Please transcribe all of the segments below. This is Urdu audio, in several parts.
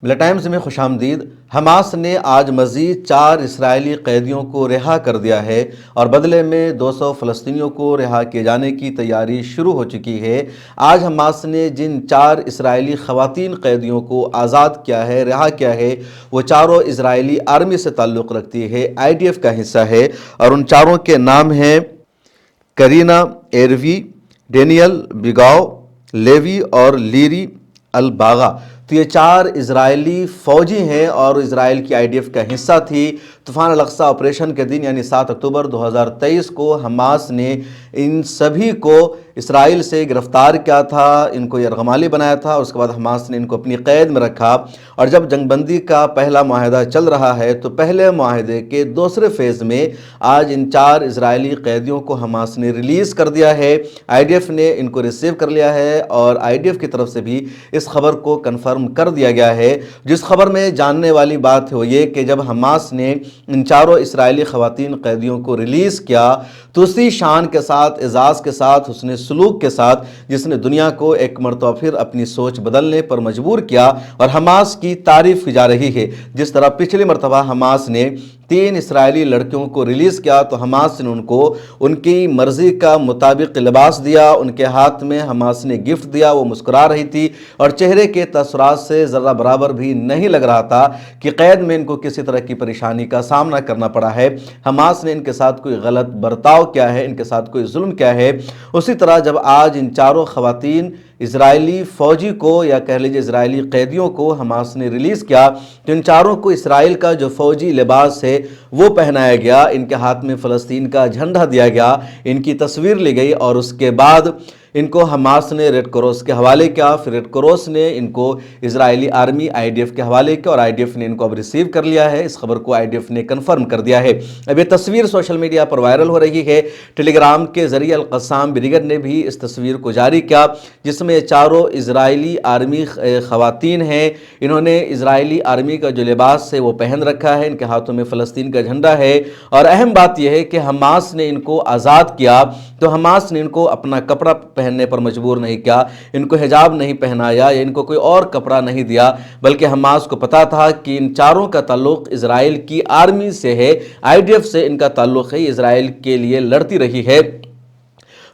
ملا ٹائمز میں خوش آمدید۔ حماس نے آج مزید 4 اسرائیلی قیدیوں کو رہا کر دیا ہے اور بدلے میں 200 فلسطینیوں کو رہا کیے جانے کی تیاری شروع ہو چکی ہے۔ آج حماس نے جن 4 اسرائیلی خواتین قیدیوں کو آزاد کیا ہے، رہا کیا ہے، وہ چاروں اسرائیلی آرمی سے تعلق رکھتی ہے، IDF کا حصہ ہے، اور ان چاروں کے نام ہیں کرینا ایروی، ڈینیل بیگاؤ، لیوی اور لیری الباغا۔ تو یہ 4 اسرائیلی فوجی ہیں اور اسرائیل کی IDF کا حصہ تھی۔ طوفان الاقصی آپریشن کے دن یعنی 7 اکتوبر 2023 کو حماس نے ان سبھی کو اسرائیل سے گرفتار کیا تھا، ان کو یرغمالی بنایا تھا، اور اس کے بعد حماس نے ان کو اپنی قید میں رکھا۔ اور جب جنگ بندی کا پہلا معاہدہ چل رہا ہے تو پہلے معاہدے کے دوسرے فیز میں آج ان 4 اسرائیلی قیدیوں کو حماس نے ریلیز کر دیا ہے۔ IDF نے ان کو ریسیو کر لیا ہے اور IDF کی طرف سے بھی اس خبر کو کنفرم کر دیا گیا ہے۔ جس خبر میں جاننے والی بات ہے وہ یہ کہ جب حماس نے ان چاروں اسرائیلی خواتین قیدیوں کو ریلیز کیا تو اسی شان کے ساتھ، اعزاز کے ساتھ، حسن سلوک کے ساتھ، جس نے دنیا کو ایک مرتبہ پھر اپنی سوچ بدلنے پر مجبور کیا اور حماس کی تعریف کی جا رہی ہے۔ جس طرح پچھلی مرتبہ حماس نے 3 اسرائیلی لڑکیوں کو ریلیز کیا تو حماس نے ان کو ان کی مرضی کا مطابق لباس دیا، ان کے ہاتھ میں حماس نے گفٹ دیا، وہ مسکرا رہی تھی اور چہرے کے تاثرات سے ذرہ برابر بھی نہیں لگ رہا تھا کہ قید میں ان کو کسی طرح کی پریشانی کا سامنا کرنا پڑا ہے، حماس نے ان کے ساتھ کوئی غلط برتاؤ کیا ہے، ان کے ساتھ کوئی ظلم کیا ہے۔ اسی طرح جب آج ان چاروں خواتین اسرائیلی فوجی کو یا کہہ لیجیے اسرائیلی قیدیوں کو حماس نے ریلیز کیا تو ان چاروں کو اسرائیل کا جو فوجی لباس ہے وہ پہنایا گیا، ان کے ہاتھ میں فلسطین کا جھنڈا دیا گیا، ان کی تصویر لی گئی اور اس کے بعد ان کو حماس نے ریڈ کراس کے حوالے کیا۔ پھر ریڈ کراس نے ان کو اسرائیلی آرمی IDF کے حوالے کیا اور IDF نے ان کو اب ریسیو کر لیا ہے۔ اس خبر کو IDF نے کنفرم کر دیا ہے۔ اب یہ تصویر سوشل میڈیا پر وائرل ہو رہی ہے۔ ٹیلی گرام کے ذریعے القسام بریگیڈ نے بھی اس تصویر کو جاری کیا جس میں چاروں اسرائیلی آرمی خواتین ہیں۔ انہوں نے اسرائیلی آرمی کا جو لباس ہے وہ پہن رکھا ہے، ان کے ہاتھوں میں فلسطین کا جھنڈا ہے، اور اہم بات یہ ہے کہ حماس نے ان کو آزاد کیا تو حماس نے ان کو اپنا کپڑا پہننے پر مجبور نہیں کیا، ان کو حجاب نہیں پہنایا یا ان کو کوئی اور کپڑا نہیں دیا، بلکہ حماس کو پتا تھا کہ ان چاروں کا تعلق اسرائیل کی آرمی سے ہے، IDF سے ان کا تعلق ہے، اسرائیل کے لیے لڑتی رہی ہے۔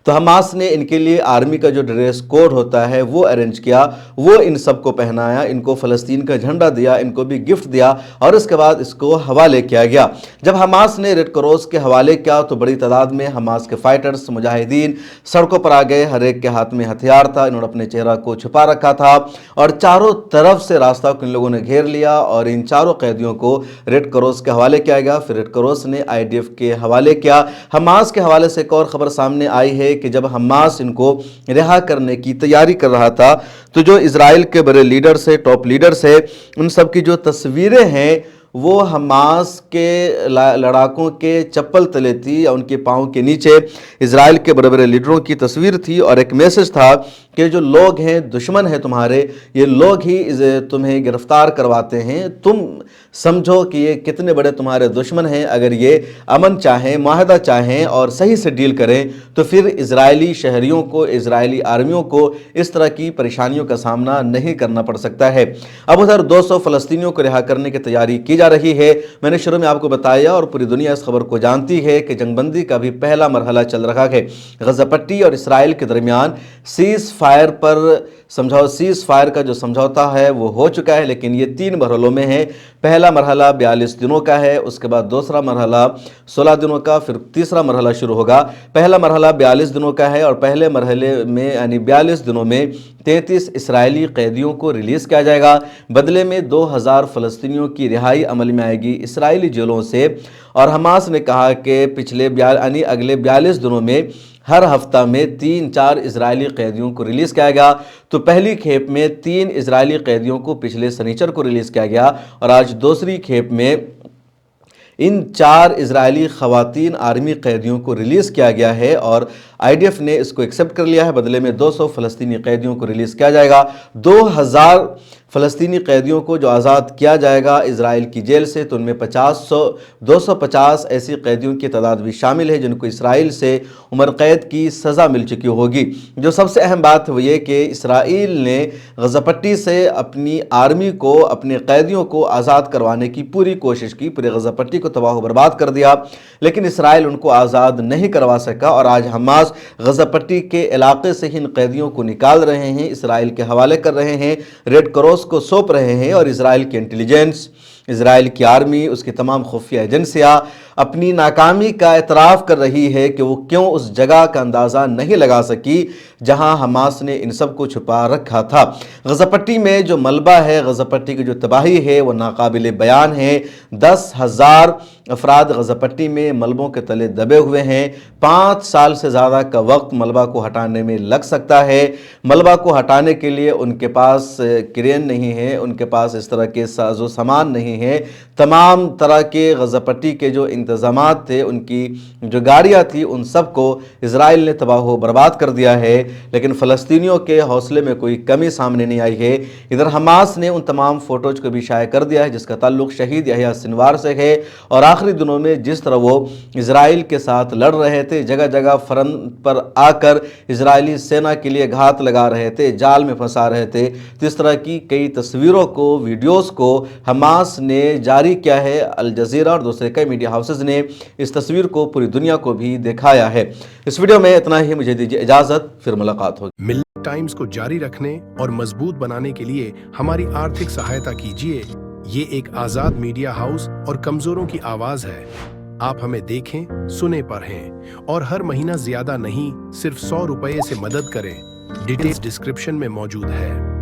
تو حماس نے ان کے لیے آرمی کا جو ڈریس کوڈ ہوتا ہے وہ ارینج کیا، وہ ان سب کو پہنایا، ان کو فلسطین کا جھنڈا دیا، ان کو بھی گفٹ دیا اور اس کے بعد اس کو حوالے کیا گیا۔ جب حماس نے ریڈ کراس کے حوالے کیا تو بڑی تعداد میں حماس کے فائٹرز، مجاہدین سڑکوں پر آ گئے، ہر ایک کے ہاتھ میں ہتھیار تھا، انہوں نے اپنے چہرہ کو چھپا رکھا تھا اور چاروں طرف سے راستہ کو ان لوگوں نے گھیر لیا اور ان چاروں قیدیوں کو ریڈ کراس کے حوالے کیا گیا۔ پھر ریڈ کراس نے IDF کے حوالے کیا۔ حماس کے حوالے سے ایک اور خبر سامنے آئی ہے کہ جب حماس ان کو رہا کرنے کی تیاری کر رہا تھا تو جو اسرائیل کے بڑے لیڈرز ہیں، ٹاپ لیڈرز ہیں، ان سب کی جو تصویریں ہیں وہ حماس کے لڑاکوں کے چپل تلے تھی یا ان کے پاؤں کے نیچے اسرائیل کے بڑے بڑے لیڈروں کی تصویر تھی اور ایک میسج تھا کہ جو لوگ ہیں دشمن ہیں تمہارے، یہ لوگ ہی تمہیں گرفتار کرواتے ہیں، تم سمجھو کہ یہ کتنے بڑے تمہارے دشمن ہیں۔ اگر یہ امن چاہیں، معاہدہ چاہیں اور صحیح سے ڈیل کریں تو پھر اسرائیلی شہریوں کو، اسرائیلی آرمیوں کو اس طرح کی پریشانیوں کا سامنا نہیں کرنا پڑ سکتا ہے۔ اب ادھر 200 فلسطینیوں کو رہا کرنے کی تیاری کی جا رہی ہے۔ میں نے شروع میں آپ کو بتایا اور پوری دنیا اس خبر کو جانتی ہے کہ جنگ بندی کا بھی پہلا مرحلہ چل رہا ہے۔ غزہ پٹی اور اسرائیل کے درمیان سیز فائر پر سیز فائر کا جو سمجھوتا ہے وہ ہو چکا ہے، لیکن یہ 3 مرحلوں میں ہے۔ پہلا مرحلہ 42 دنوں کا ہے، اس کے بعد دوسرا مرحلہ 16 دنوں کا، پھر تیسرا مرحلہ شروع ہوگا۔ پہلا مرحلہ 42 دنوں کا ہے اور پہلے مرحلے میں یعنی 42 دنوں میں 33 اسرائیلی قیدیوں کو ریلیز کیا جائے گا، بدلے میں 2000 فلسطینیوں کی رہائی عمل میں آئے گی اسرائیلی جیلوں سے۔ اور حماس نے کہا کہ اگلے 42 دنوں میں ہر ہفتہ میں 3-4 اسرائیلی قیدیوں کو ریلیز کیا گیا۔ تو پہلی کھیپ میں 3 اسرائیلی قیدیوں کو پچھلے سنیچر کو ریلیز کیا گیا اور آج دوسری کھیپ میں ان 4 اسرائیلی خواتین آرمی قیدیوں کو ریلیز کیا گیا ہے اور IDF نے اس کو ایکسپٹ کر لیا ہے، بدلے میں 200 فلسطینی قیدیوں کو ریلیز کیا جائے گا۔ 2000 فلسطینی قیدیوں کو جو آزاد کیا جائے گا اسرائیل کی جیل سے، تو ان میں 250 ایسی قیدیوں کی تعداد بھی شامل ہے جن کو اسرائیل سے عمر قید کی سزا مل چکی ہوگی۔ جو سب سے اہم بات وہ یہ کہ اسرائیل نے غزہ پٹی سے اپنی آرمی کو، اپنے قیدیوں کو آزاد کروانے کی پوری کوشش کی، پورے غزہ پٹی کو تباہ و برباد کر دیا، لیکن اسرائیل ان کو آزاد نہیں کروا سکا، اور آج حماس غزہ پٹی کے علاقے سے ان قیدیوں کو نکال رہے ہیں، اسرائیل کے حوالے کر رہے ہیں، ریڈ کراس کو سونپ رہے ہیں، اور اسرائیل کی انٹیلیجنس، اسرائیل کی آرمی، اس کی تمام خفیہ ایجنسیاں اپنی ناکامی کا اعتراف کر رہی ہے کہ وہ کیوں اس جگہ کا اندازہ نہیں لگا سکی جہاں حماس نے ان سب کو چھپا رکھا تھا۔ غزہ پٹی میں جو ملبہ ہے، غزہ پٹی کی جو تباہی ہے وہ ناقابل بیان ہے۔ 10,000 افراد غزہ پٹی میں ملبوں کے تلے دبے ہوئے ہیں۔ 5 سال سے زیادہ کا وقت ملبہ کو ہٹانے میں لگ سکتا ہے۔ ملبہ کو ہٹانے کے لیے ان کے پاس کرین نہیں ہے، ان کے پاس اس طرح کے ساز و سامان نہیں ہے۔ تمام طرح کے غزہ پٹی کے جو انتظامات تھے، ان کی جو گاڑیاں تھی، ان سب کو اسرائیل نے تباہ و برباد کر دیا ہے، لیکن فلسطینیوں کے حوصلے میں کوئی کمی سامنے نہیں آئی ہے۔ ادھر حماس نے ان تمام فوٹوز کو بھی شائع کر دیا ہے جس کا تعلق شہید یحییٰ سنوار سے ہے، اور آخری دنوں میں جس طرح وہ اسرائیل کے ساتھ لڑ رہے تھے، جگہ جگہ فرنٹ پر آ کر اسرائیلی سینا کے لیے گھات لگا رہے تھے، جال میں پھنسا رہے تھے، تو اس طرح کی کئی تصویروں کو، ویڈیوز کو حماس نے جاری کیا ہے۔ الجزیرہ اور دوسرے کئی میڈیا ہاؤسز نے اس تصویر کو پوری دنیا کو بھی دکھایا ہے۔ اس ویڈیو میں اتنا ہی، مجھے دیجیے اجازت، پھر ملاقات ہوگی۔ ملت ٹائمز کو جاری رکھنے اور مضبوط بنانے کے لیے ہماری آرتھک سہایتا کیجیے۔ یہ ایک آزاد میڈیا ہاؤس اور کمزوروں کی آواز ہے۔ آپ ہمیں دیکھیں، سنیں، پڑھیں، اور ہر مہینہ زیادہ نہیں، صرف 100 روپے سے مدد کریں۔ ڈیٹیلز ڈسکرپشن میں موجود ہے۔